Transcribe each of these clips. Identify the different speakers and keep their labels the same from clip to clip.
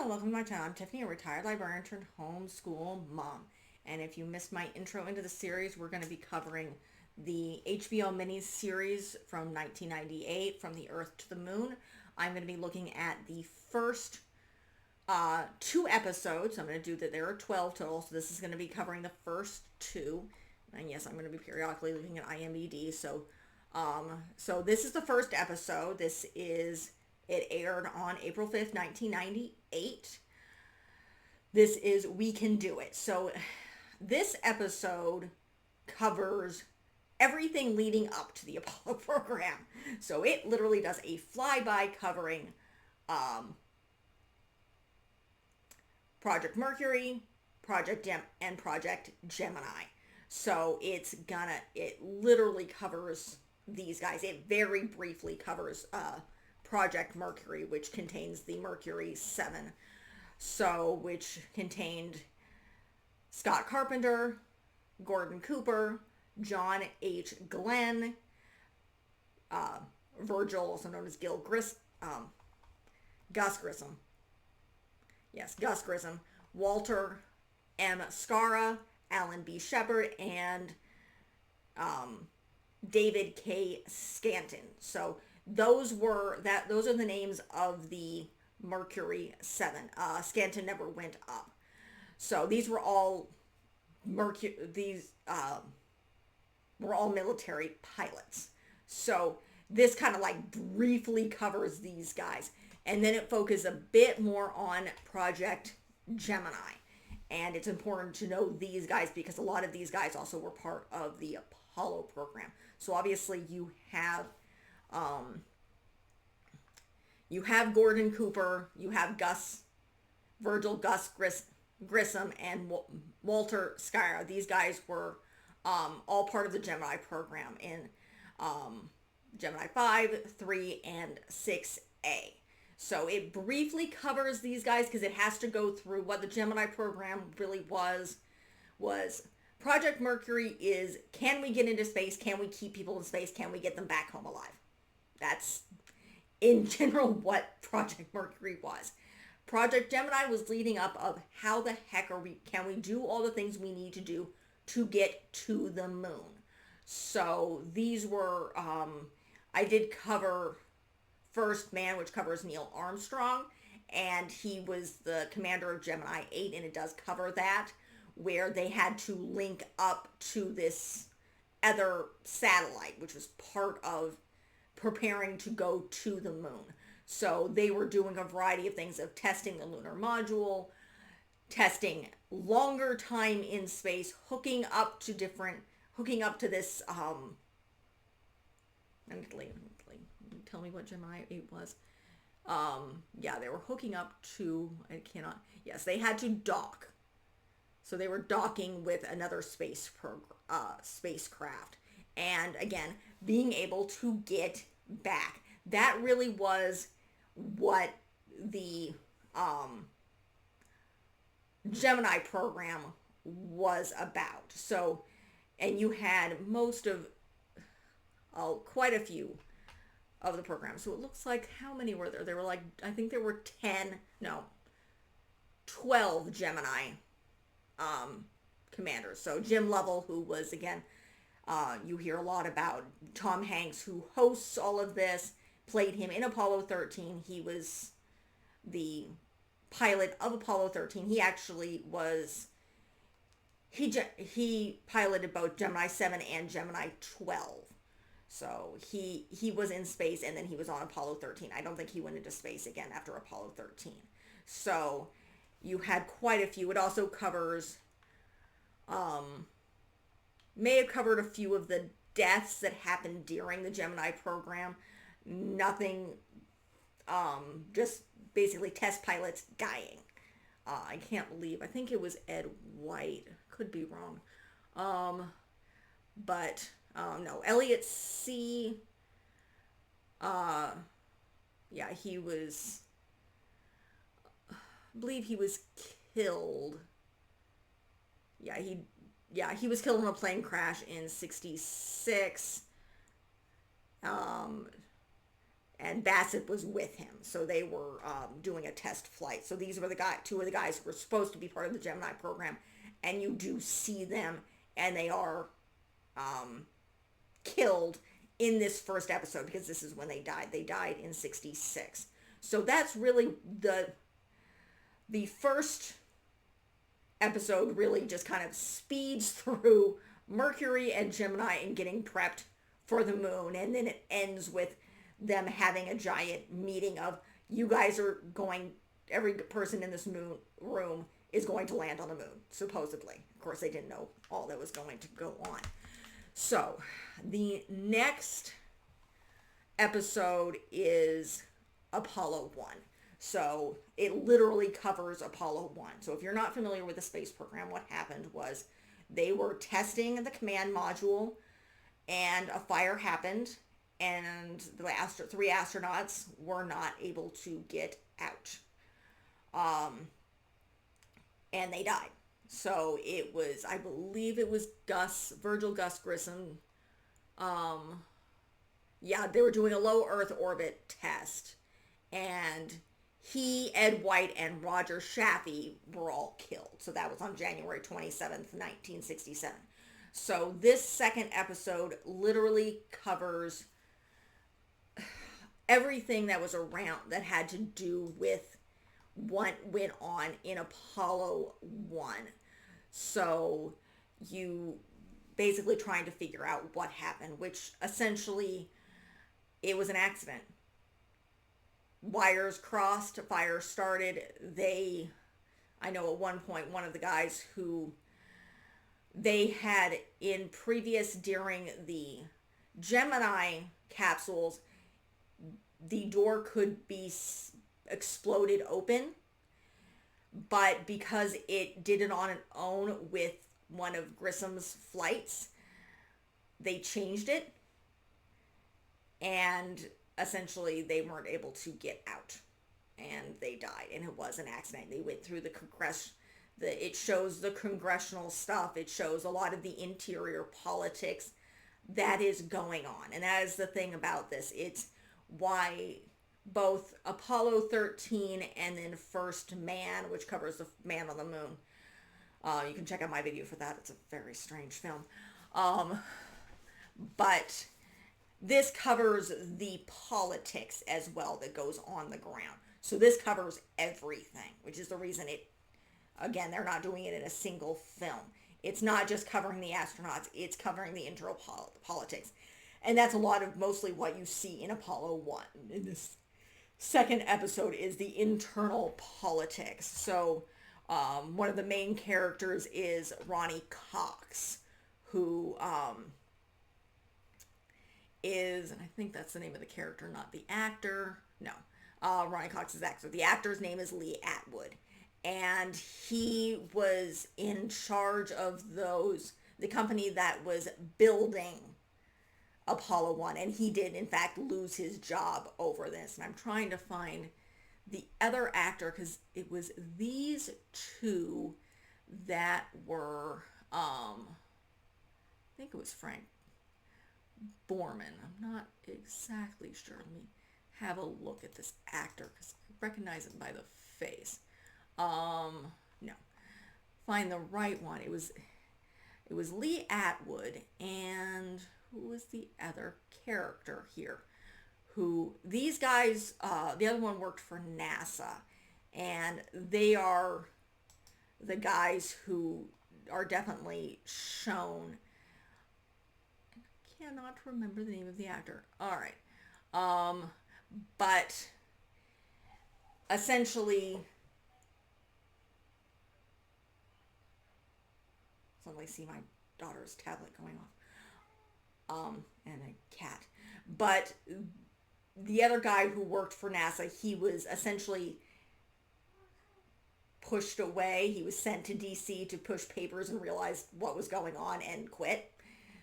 Speaker 1: Hello, welcome to my channel. I'm Tiffany, a retired librarian turned homeschool mom. And if you missed my intro into the series, we're going to be covering the HBO mini-series from 1998, From the Earth to the Moon. I'm going to be looking at the first two episodes. I'm going to do that. There are 12 total, so this is going to be covering the first two. And yes, I'm going to be periodically looking at IMDb. So this is the first episode. It aired on April 5th, 1998. This is We Can Do It. So this episode covers everything leading up to the Apollo program. So it literally does a flyby covering Project Mercury, Project Gemini. So it literally covers these guys. It very briefly covers Project Mercury, which contains the Mercury 7. So, which contained Scott Carpenter, Gordon Cooper, John H. Glenn, Virgil, also known as Gus Grissom. Yes, Gus Grissom, Walter M. Scarra, Alan B. Shepard, and David K. Stanton. So those are the names of the Mercury 7. Stanton never went up. So these were all military pilots. So this kind of like briefly covers these guys. And then it focuses a bit more on Project Gemini. And it's important to know these guys because a lot of these guys also were part of the Apollo program. So obviously you have Gordon Cooper, you have Gus Grissom, and Walter Scarra. These guys were all part of the Gemini program in Gemini 5, 3, and 6A. So it briefly covers these guys because it has to go through what the Gemini program really was Project Mercury is, can we get into space? Can we keep people in space? Can we get them back home alive? That's, in general, what Project Mercury was. Project Gemini was leading up of how the heck can we do all the things we need to do to get to the moon. So these were, I did cover First Man, which covers Neil Armstrong, and he was the commander of Gemini 8, and it does cover that, where they had to link up to this other satellite, which was part of preparing to go to the moon. So they were doing a variety of things of testing the lunar module, testing longer time in space, hooking up to this, tell me what Gemini 8 was. They were hooking up to, they had to dock. So they were docking with another spacecraft. And again, being able to get back. That really was what the Gemini program was about. So, and you had quite a few of the programs. So it looks like, how many were there? There were like, I think there were 12 Gemini commanders. So Jim Lovell, who was, again, you hear a lot about Tom Hanks, who hosts all of this, played him in Apollo 13. He was the pilot of Apollo 13. He actually was, he piloted both Gemini 7 and Gemini 12. So he was in space, and then he was on Apollo 13. I don't think he went into space again after Apollo 13. So you had quite a few. It also covers, may have covered a few of the deaths that happened during the Gemini program. Nothing, just basically test pilots dying. I think it was Ed White. Could be wrong. No, Elliot C. He was, I believe he was killed. He was killed in a plane crash in 1966. And and Bassett was with him. So they were doing a test flight. So these were two of the guys who were supposed to be part of the Gemini program, and you do see them, and they are killed in this first episode, because this is when they died. They died in 66. So that's really the first episode really just kind of speeds through Mercury and Gemini and getting prepped for the moon. And then it ends with them having a giant meeting of, you guys are going, every person in this moon room is going to land on the moon, supposedly. Of course, they didn't know all that was going to go on. So the next episode is Apollo 1. So it literally covers Apollo 1. So if you're not familiar with the space program, what happened was they were testing the command module, and a fire happened, and the three astronauts were not able to get out. And they died. So it was, I believe it was Virgil Gus Grissom. Yeah, they were doing a low Earth orbit test, and he, Ed White, and Roger Chaffee were all killed. So that was on January 27th, 1967. So this second episode literally covers everything that was around that had to do with what went on in Apollo 1. So you basically trying to figure out what happened, which essentially it was an accident. Wires crossed, fire started. I know at one point, one of the guys who they had during the Gemini capsules, the door could be exploded open, but because it did it on its own with one of Grissom's flights, they changed it, and essentially they weren't able to get out, and they died, and it was an accident. They went through it shows the congressional stuff. It shows a lot of the interior politics that is going on, and that is the thing about this. It's why both Apollo 13 and then First Man, which covers the man on the moon. You can check out my video for that. It's a very strange film. But this covers the politics as well that goes on the ground. So this covers everything, which is the reason again, they're not doing it in a single film. It's not just covering the astronauts. It's covering the internal politics. And that's mostly what you see in Apollo 1. In this second episode is the internal politics. So one of the main characters is Ronny Cox, who is, and I think that's the name of the character, not the actor. No, Ronny Cox is the actor. The actor's name is Lee Atwood. And he was in charge of the company that was building Apollo 1, and he did in fact lose his job over this. And I'm trying to find the other actor, because it was these two that were I think it was Frank Borman. I'm not exactly sure. Let me have a look at this actor, because I recognize it by the face. No, find the right one. It was Lee Atwood, and who was the other character here? These guys, the other one worked for NASA, and they are the guys who are definitely shown. I cannot remember the name of the actor. All right. But essentially, suddenly see my daughter's tablet going off. And a cat. But the other guy who worked for NASA, he was essentially pushed away. He was sent to DC to push papers and realized what was going on and quit.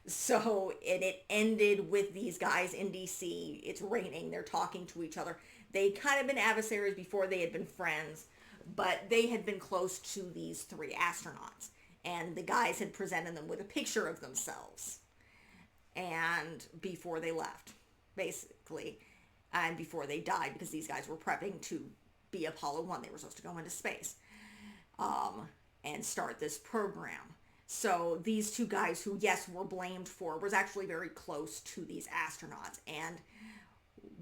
Speaker 1: So, and it ended with these guys in DC. It's raining. They're talking to each other. They'd kind of been adversaries before they had been friends, but they had been close to these three astronauts. And the guys had presented them with a picture of themselves. And before they left, basically. and before they died, because these guys were prepping to be Apollo 1. They were supposed to go into space and start this program. So these two guys who, yes, were blamed for, was actually very close to these astronauts. And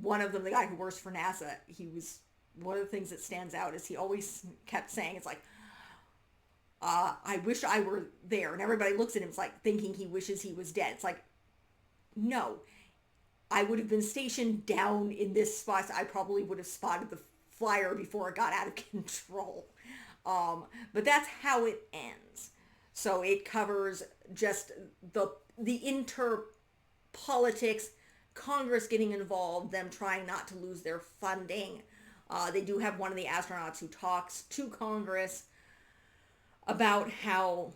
Speaker 1: one of them, the guy who works for NASA, one of the things that stands out is he always kept saying, it's like, I wish I were there. And everybody looks at him, it's like, thinking he wishes he was dead. It's like, no, I would have been stationed down in this spot. I probably would have spotted the flyer before it got out of control. But that's how it ends. So it covers just the interpolitics, Congress getting involved, them trying not to lose their funding. They do have one of the astronauts who talks to Congress about how,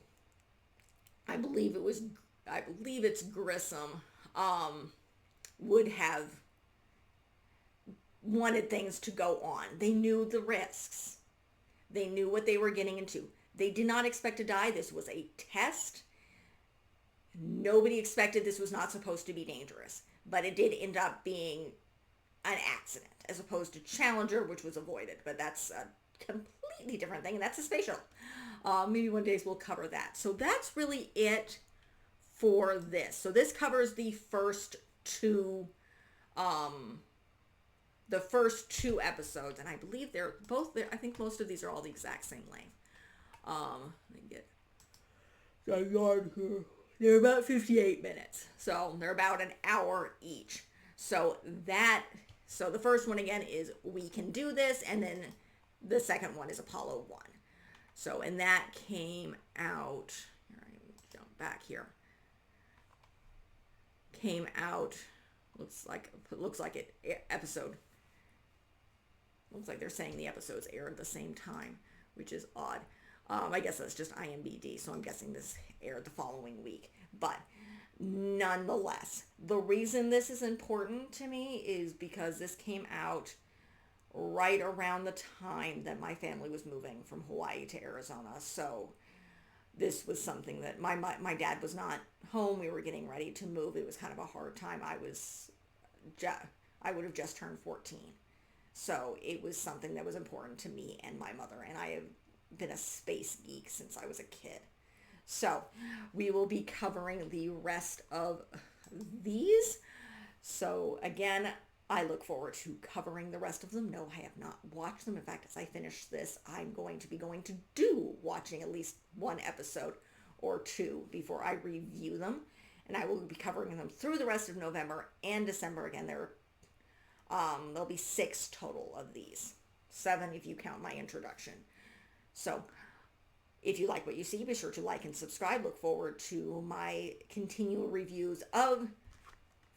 Speaker 1: I believe it's Grissom, would have wanted things to go on. They knew the risks. They knew what they were getting into. They did not expect to die. This was a test. Nobody expected this was not supposed to be dangerous, but it did end up being an accident as opposed to Challenger, which was avoided. But that's a completely different thing, and that's a space shuttle. Maybe one day we'll cover that. So that's really it for this. So this covers the first two episodes, and I believe they're both there. I think most of these are all the exact same length. Let me get the yard here. They're about 58 minutes, so they're about an hour each. So the first one again is We Can Do This, and then the second one is Apollo 1. So, and that came out, here, I jump back here, came out, looks like they're saying the episodes aired at the same time, which is odd. I guess that's just IMDb, so I'm guessing this aired the following week. But nonetheless, the reason this is important to me is because this came out right around the time that my family was moving from Hawaii to Arizona. So this was something that my dad was not home. We were getting ready to move. It was kind of a hard time. I would have just turned 14. So it was something that was important to me and my mother. And I have been a space geek since I was a kid. So we will be covering the rest of these. So again, I look forward to covering the rest of them. No, I have not watched them. In fact, as I finish this, I'm going to be watching at least one episode or two before I review them. And I will be covering them through the rest of November and December. Again, there'll be 6 total of these. 7 if you count my introduction. So if you like what you see, be sure to like and subscribe. Look forward to my continual reviews of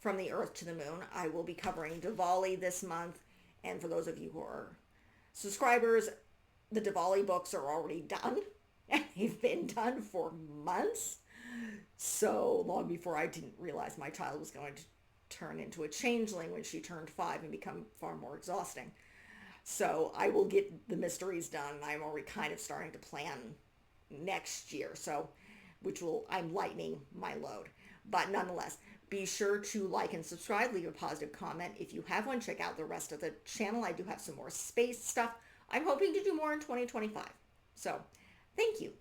Speaker 1: From the Earth to the Moon. I will be covering Diwali this month. And for those of you who are subscribers, the Diwali books are already done. And they've been done for months. So long before I didn't realize my child was going to turn into a changeling when she turned 5 and become far more exhausting. So I will get the mysteries done. I'm already kind of starting to plan next year. So, I'm lightening my load. But nonetheless, be sure to like and subscribe. Leave a positive comment. If you have one, check out the rest of the channel. I do have some more space stuff. I'm hoping to do more in 2025. So, thank you.